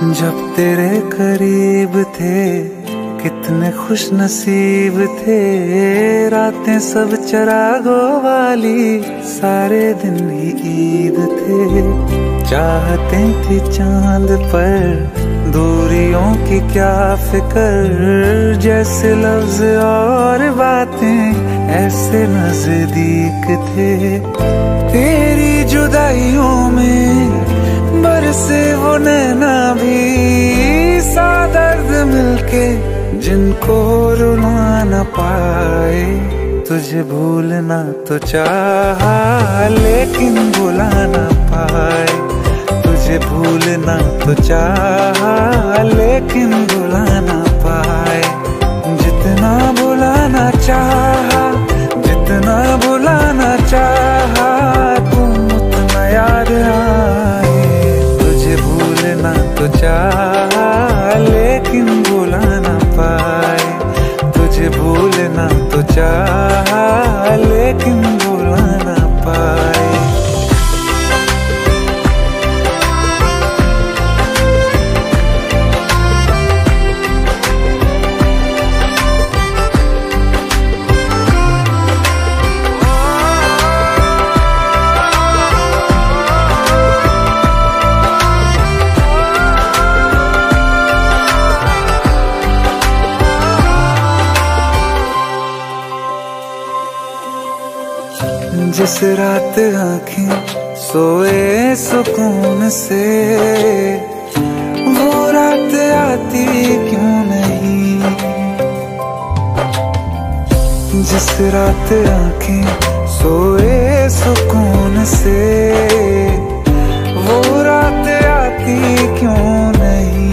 जब तेरे करीब थे कितने खुश नसीब थे, रातें सब चरागों वाली, सारे दिन ही ईद थे। चाहते थे चांद पर दूरियों की क्या फिक्र, जैसे लफ्ज और बातें ऐसे नजदीक थे। तेरी जुदाइयों में बरसे वो नैना भी, सा दर्द मिलके जिनको रुला न पाए। तुझे भूलना तो चाहा लेकिन भुला न पाए, तुझे भूलना तो चाहा लेकिन भुला न पाए। जितना भुलाना चाहा, जितना भुलाना चाहा, तुम उतना याद आए। तुझे भूलना तो चाहा लेकिन भुला न पाए, तुझे भूलना तो चाहा लेकिन भुला न पाए। जिस रात आँखें सोए सुकून से, वो रात आती क्यों नहीं। जिस रात आँखें सोए सुकून से, वो रात आती क्यों नहीं।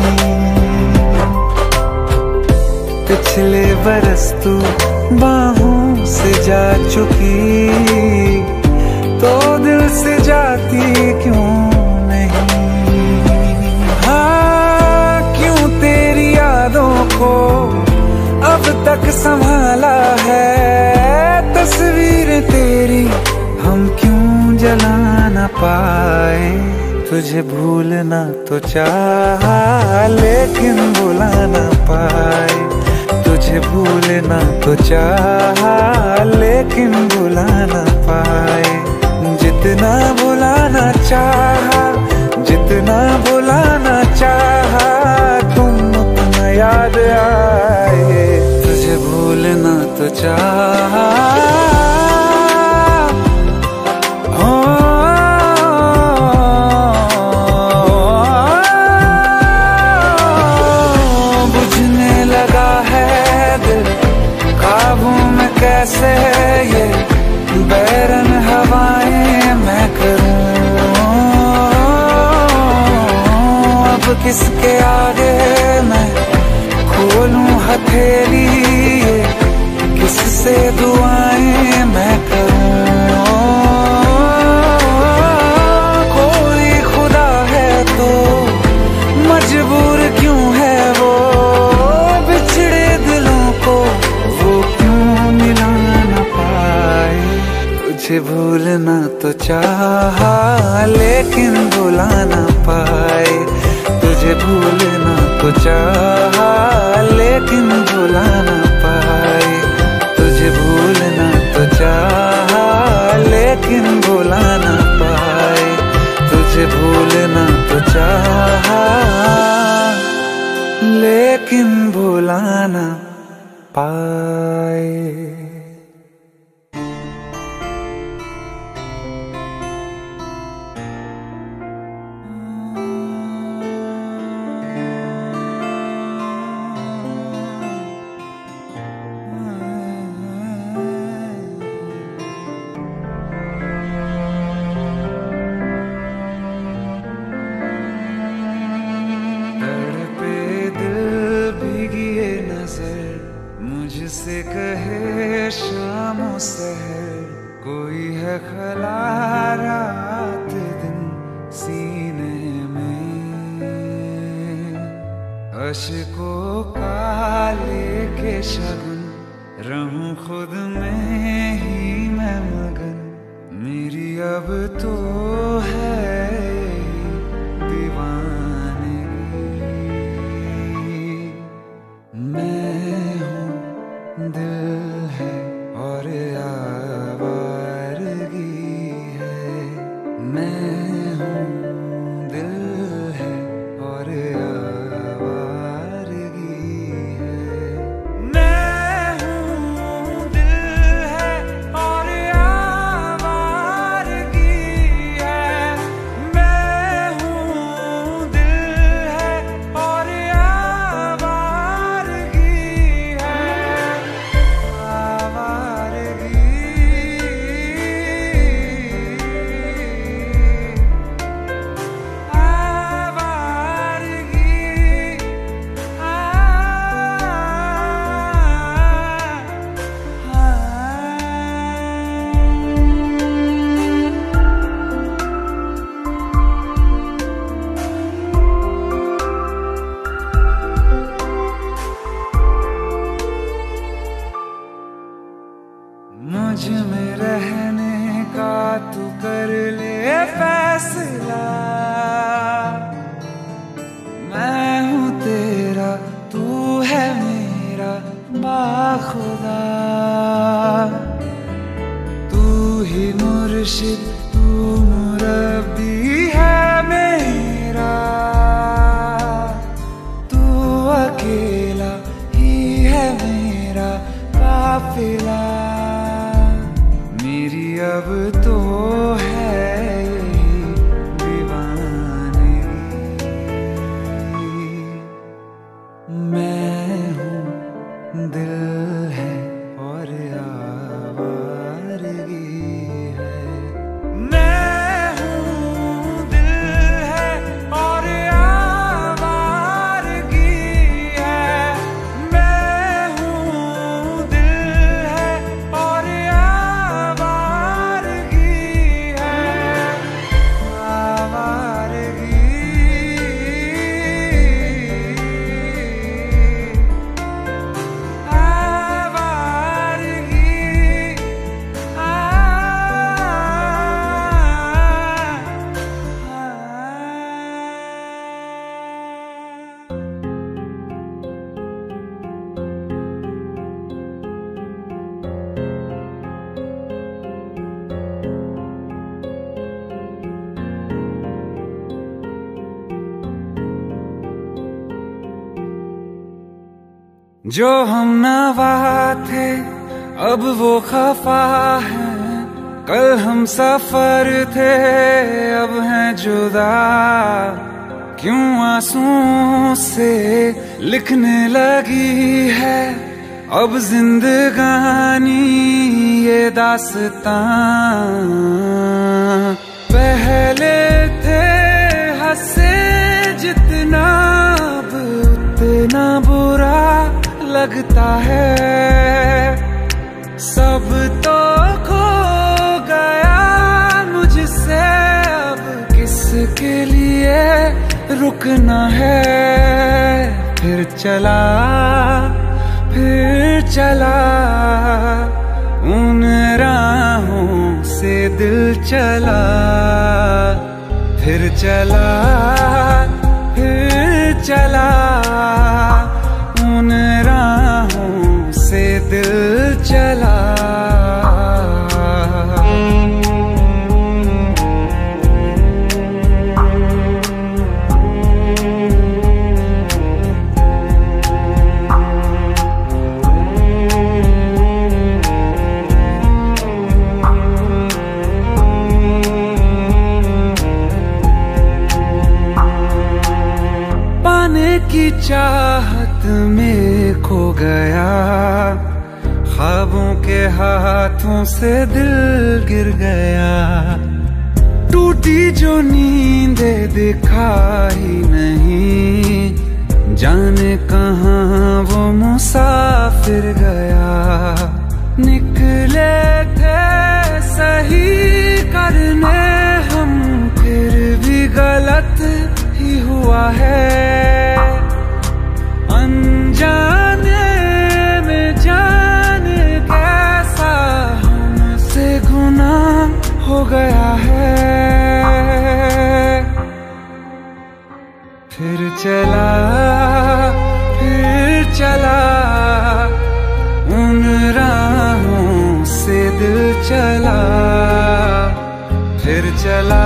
पिछले बरस तू बाहों से जा चुकी, तो दिल से जाती क्यों नहीं। हाँ, क्यों तेरी यादों को अब तक संभाला है, तस्वीरें तेरी हम क्यों जला न पाए। तुझे भूलना तो चाहा लेकिन भुला न पाए, तुझे भूलना तो चाहा लेकिन भुला न पाए। जितना भुलाना चाहा, जितना भुलाना चाहा, तुम उतना याद आए। तुझे भूलना तो चाहा, बुझने लगा है दिल काबू में कैसे, ये बैरन हवाएं मैं करूं। अब किसके आगे मैं खोलूं हथेली, किससे दुआएं मैं करूं। कोई खुदा है तो मजबूर क्यों है वो, बिछड़े दिलों को वो क्यों मिला न पाए। तुझे भूलना तो चाहा लेकिन भुला न पाए, तुझे भूलना तो चाहा लेकिन भुला न पाए। तुझे भूलना तो चाहा लेकिन भुला न पाए, तुझे भूलना तो चाहा लेकिन भुला न पाए। मुझसे कहे शामों सहर, कोई है खला रात दिन सीने में। अश्कों का लेके शगुन रहूं खुद में ही मैं मगन, मेरी अब तो है दीवानगी। हूँ दिल है और आवारगी है। मैं हूँ दिल है और आवारगी है। मैं हूँ दिल है और आवारगी है। आवारगी मुझ में रहने का तू कर ले फैसला। मैं हूँ तेरा, तू है मेरा बाखुदा। तू ही मुर्शिद, तू मुरब्बी है मेरा। तू अकेला ही है मेरा काफिला। मेरी अब तो है यही दीवानगी। मैं हूँ दिल है और आवारगी है। मैं हूँ दिल है और आवारगी है। मैं हूँ दिल है और आवारगी है। आवारगी जो हम नवा थे अब वो खफा है। कल हम सफर थे अब हैं जुदा। क्यों आंसुओं से लिखने लगी है अब जिंदगानी ये दास्तां। पहले थे हंसे जितना अब उतना बुरा लगता है। सब तो खो गया मुझसे अब किसके लिए रुकना है। फिर चला उन राहों से दिल चला। फिर चला उन राहों से दिल चला। पाने की चाहत में खो गया। ख्वाबों के हाथों से दिल गिर गया। टूटी जो नींदे दिखाई नहीं। जाने कहाँ वो मुसाफिर गया। निकले थे सही करने हम फिर भी गलत ही हुआ है। अनजाने में जाने कैसा हमसे गुनाह हो गया है। फिर चला उन राहों से दिल चला। फिर चला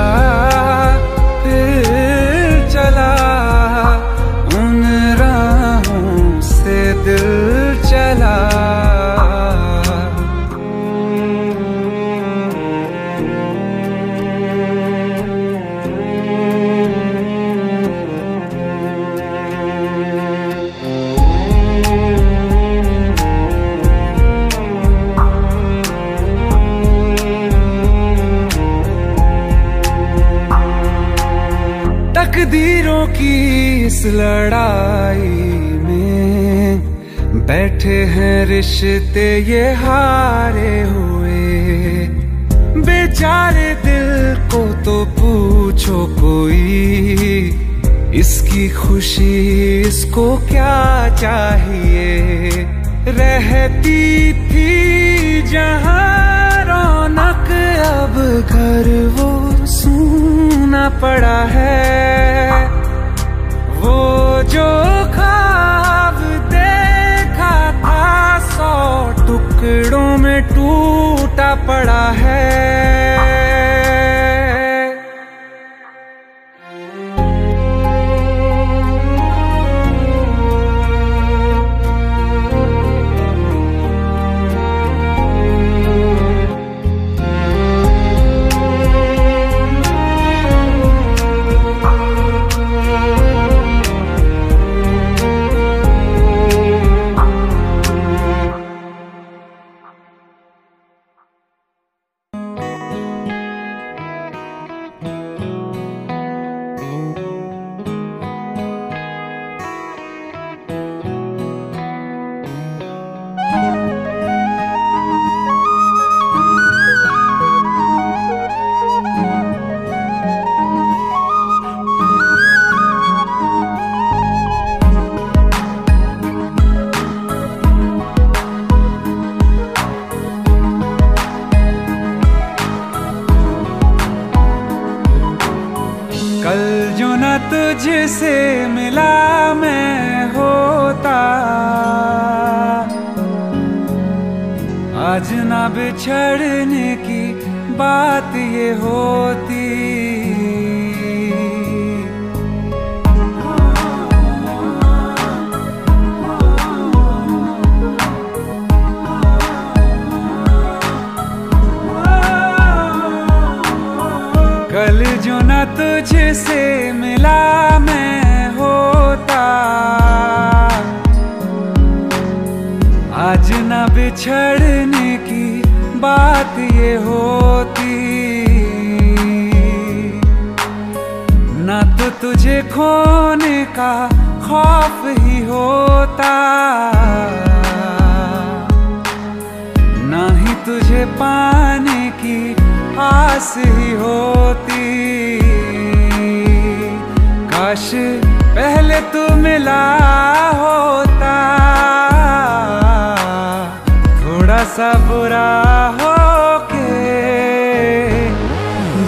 तकदीरों की इस लड़ाई में बैठे हैं रिश्ते ये हारे हुए। बेचारे दिल को तो पूछो कोई, इसकी खुशी इसको क्या चाहिए। रहती थी जहाँ रौनक, अब घर वो सूना पड़ा है। वो जो ख्वाब देखा था 100 टुकड़ों में टूटा पड़ा है। कल जो न तुझसे मिला मैं होता, आज ना बिछड़ने की बात ये होती। कल जो न तुझसे मिला मैं होता, आज न बिछड़ने की बात ये होती। न तो तुझे खोने का खौफ ही होता, न ही तुझे पाने की आस ही होती। काश पहले तू मिला होता, थोड़ा सा बुरा हो के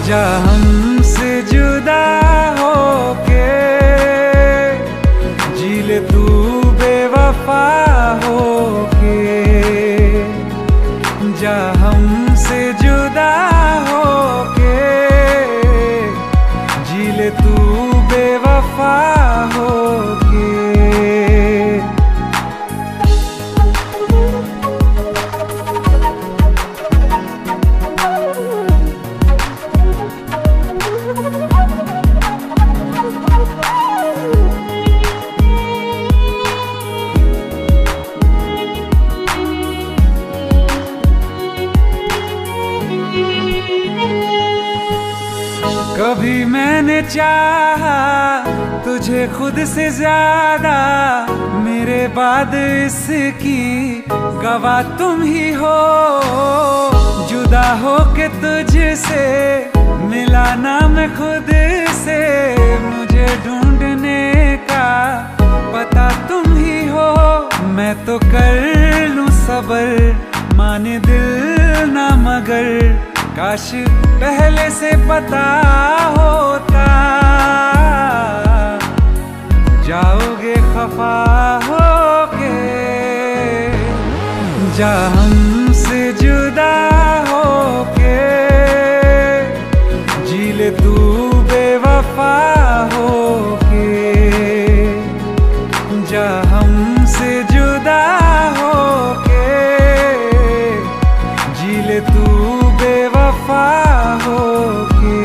जा हमसे जुदा हो के। जी ले तू बेवफा हो के, जा हमसे जुदा तू बेवफा होके। कभी मैंने चाहा तुझे खुद से ज्यादा, मेरे बाद इसकी गवाह तुम ही हो। जुदा हो के तुझसे मिला ना मैं खुद से, मुझे ढूंढने का पता तुम ही हो। मैं तो कर लूं सबर, माने दिल ना मगर, काश पहले से पता होता। जाओगे खफा होके, जा हमसे जुदा होके। जी ले तू बेवफा होके, जा हमसे जुदा होके। जी ले तू बेवफा होके।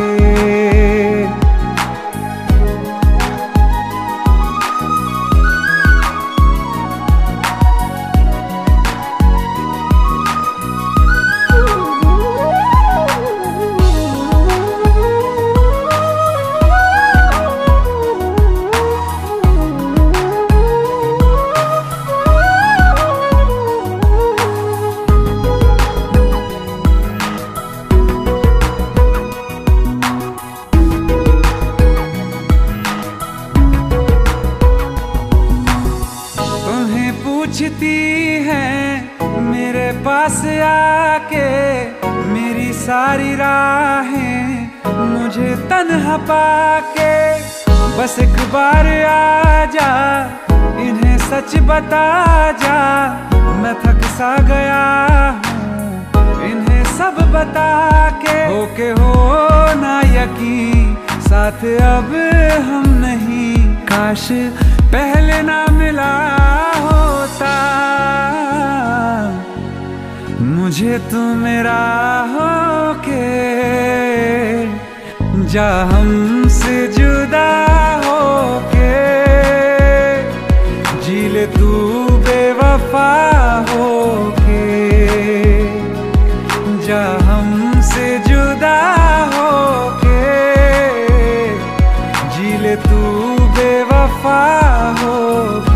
सारी राहें मुझे तन्हा पाके, बस एक बार आजा इन्हें सच बता जा। मैं थक सा गया हूँ इन्हें सब बता के, होके हो ना यकीन साथ अब हम नहीं, काश पहले ना मिला होता। मुझे तू मेरा होके जा हमसे जुदा होके, जी ले तू बेवफा होके, जा हमसे जुदा होके, जी ले तू बेवफा होके।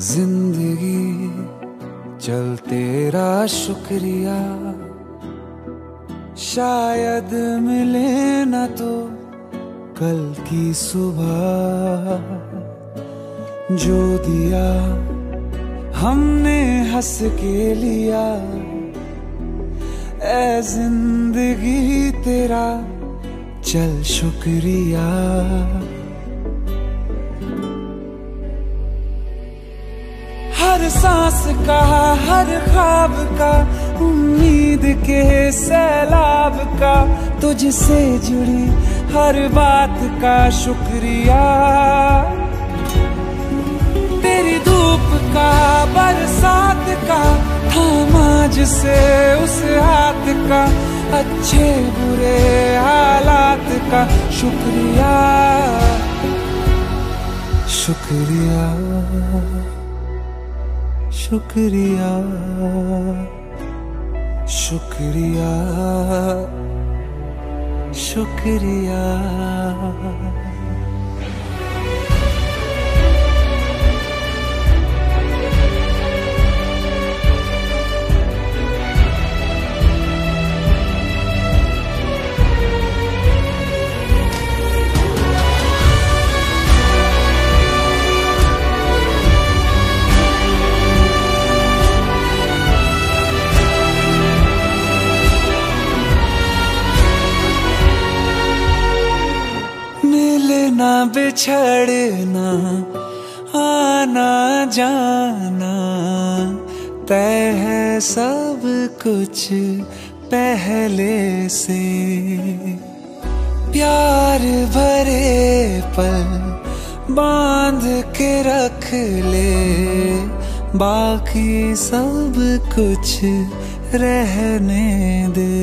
जिंदगी चल तेरा शुक्रिया, शायद मिले न तो कल की सुबह, जो दिया हमने हंस के लिया, ऐ जिंदगी तेरा चल शुक्रिया। हर सांस का हर ख्वाब का उम्मीद के सैलाब का, तुझसे जुड़ी हर बात का शुक्रिया। तेरी धूप का बरसात का थामा जिसे उस हाथ का, अच्छे बुरे हालात का शुक्रिया शुक्रिया शुक्रिया शुक्रिया शुक्रिया। ना बिछड़ना आना जाना तय है सब कुछ पहले से, प्यार भरे पल बांध के रख ले, बाकी सब कुछ रहने दे।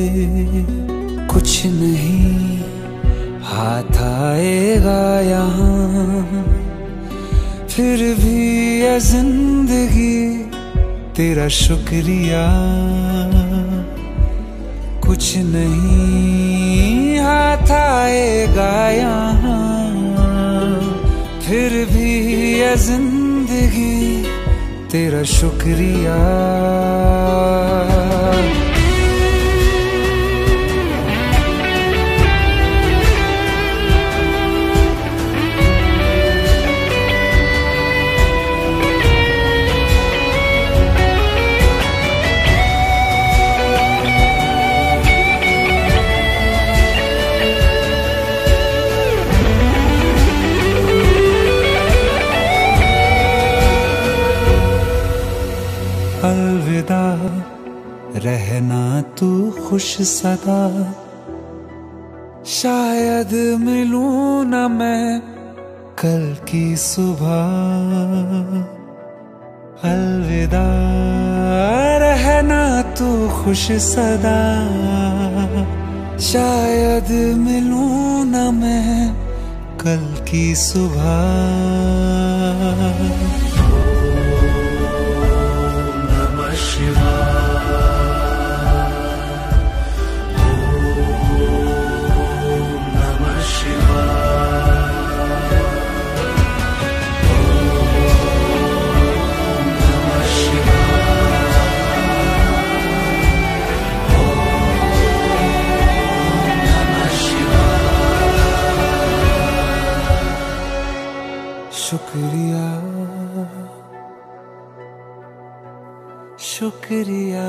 कुछ नहीं हाथ आएगा यहाँ, फिर भी ये जिंदगी तेरा शुक्रिया। कुछ नहीं हाथ आएगा यहाँ, फिर भी ये जिंदगी तेरा शुक्रिया। अलविदा रहना तू खुश सदा, शायद मिलूं ना मैं कल की सुबह। अलविदा रहना तू खुश सदा, शायद मिलूं न मैं कल की सुबह। ओम नमः शिवाय, ओम नमः शिवाय, ओम नमः शिवाय, ओम नमः शिवाय। शुक्रिया शुक्रिया।